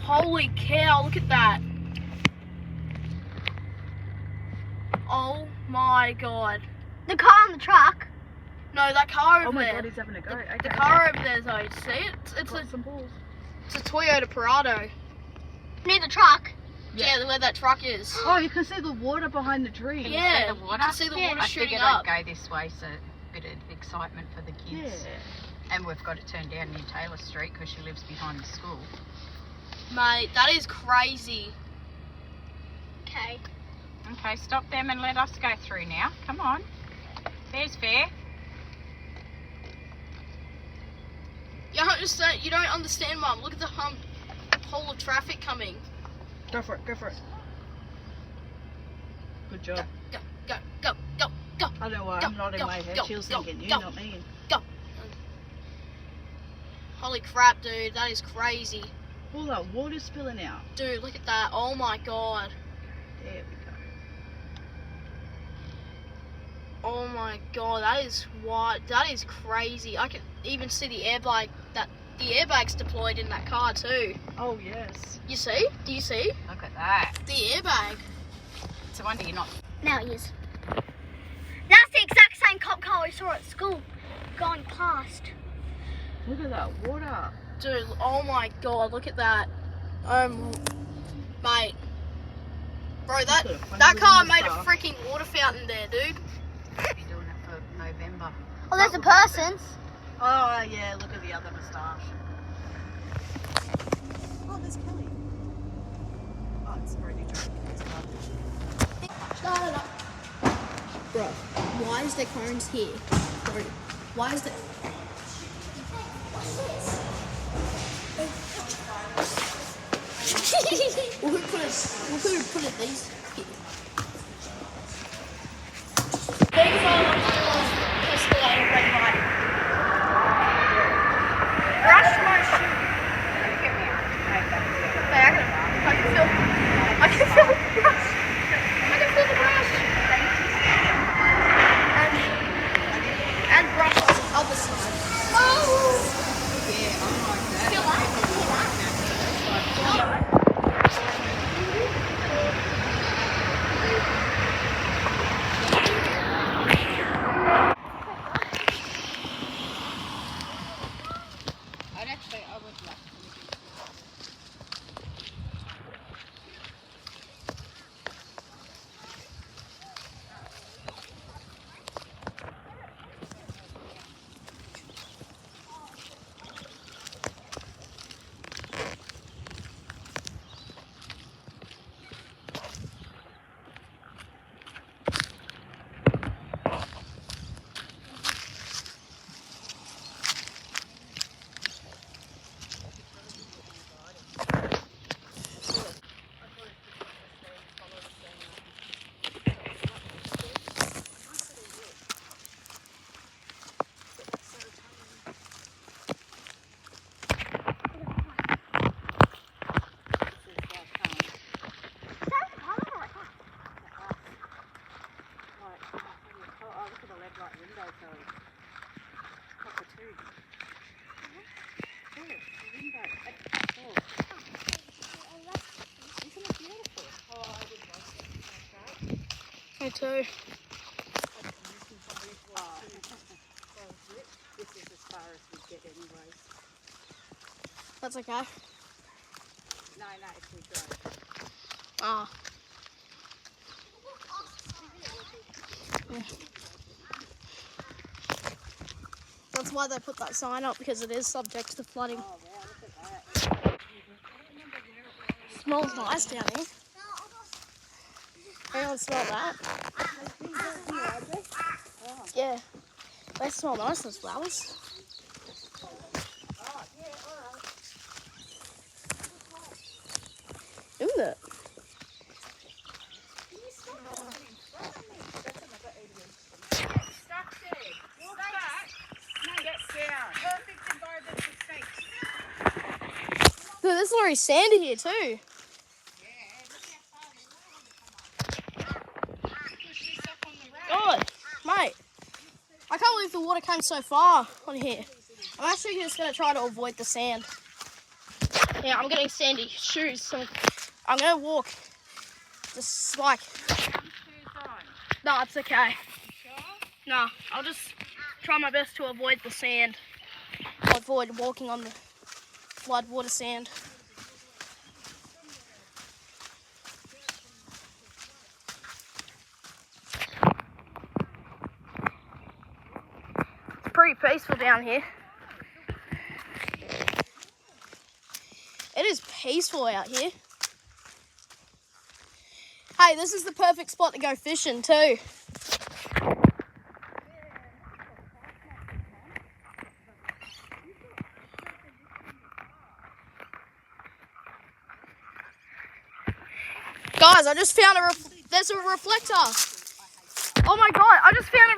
Holy cow, look at that. Oh my god. The car on the truck. No, that car over Oh my there. god, he's having a go. The car over there, though. See it? It's a Toyota Prado. Near the truck. Yeah, where that truck is. Oh, you can see the water behind the tree. Yeah, the water? you can see the water I shooting figured up. I'd go this way, so a bit of excitement for the kids. Yeah. And we've got to turn down near Taylor Street because she lives behind the school. Mate, that is crazy. Okay. Okay, stop them and let us go through now. Come on. There's fair. You don't understand, Mum. Look at the whole of traffic coming. Go for it, go for it. Good job. Go. I know why I'm nodding my head. She was thinking you, not me. Go. Holy crap, dude. That is crazy. All that water spilling out. Dude, look at that. Oh my god. There we go. Oh my god, that is what? That is crazy. I can even see the airbag. The airbag's deployed in that car too. Oh yes. You see? Do you see Look at that. the airbag? It's a wonder you're not. Now he is. That's the exact same cop car we saw at school going past. Look at that water. Dude, oh my god, look at that. Mate. Bro, that car made a freaking water fountain there, dude. We'll be doing it for November. Oh, there's a person's. Oh yeah, look at the other moustache. Oh, there's Kelly. Oh, it's already Start it up. Bro, why is there cones here? Bro, why is there... we could put it these here. These are escalator red light. Brush my shoe. Hey, I can feel the brush. I can feel the brush. And brush on the other side. Oh! Yeah, I like that. Feel that? I would like to. Me too. This is as far as we get anyways. That's okay. No, if we go. Ah. Yeah. That's why they put that sign up, because it is subject to flooding. Oh, wow, look at that. Smells nice down here. Anyone smell that? Yeah. They smell nice, those flowers. Isn't it? Dude, there's already sand in here too. God, mate. I can't believe the water came so far on here. I'm actually just going to try to avoid the sand. Yeah, I'm getting sandy shoes, so I'm gonna walk. Just like, Shoes on. no, it's okay. Sure? No, I'll just try my best to avoid the sand. I'll avoid walking on the floodwater sand. It's pretty peaceful down here. It is peaceful out here. Hey, this is the perfect spot to go fishing too. Guys, I just found there's a reflector. Oh my god, I just found a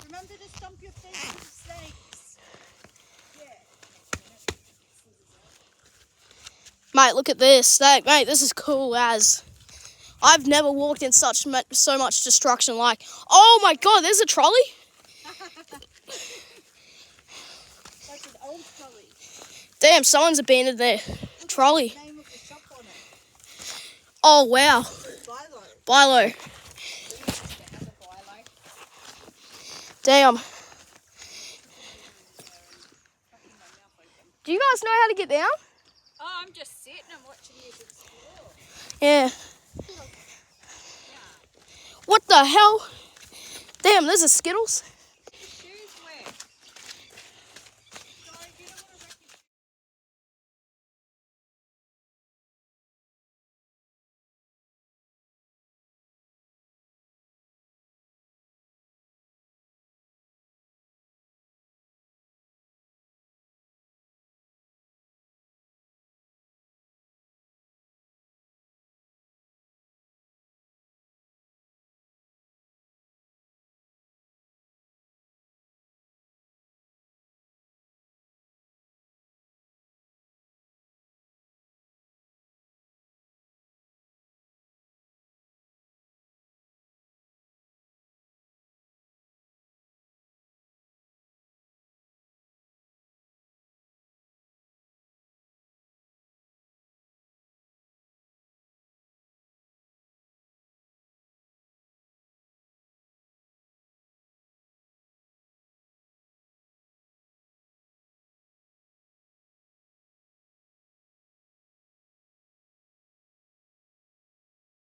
Remember to stomp your feet with snakes. Mate, look at this. Mate, this is cool as. I've never walked in so much destruction. Like, oh my god, there's a trolley. Like an old trolley. Damn, someone's abandoned their trolley. The name of the shop on it. Oh wow, Bilo. Bilo. Damn. Do you guys know how to get down? Oh, I'm just sitting and watching you explore. Yeah. What the hell? Damn, there's a Skittles.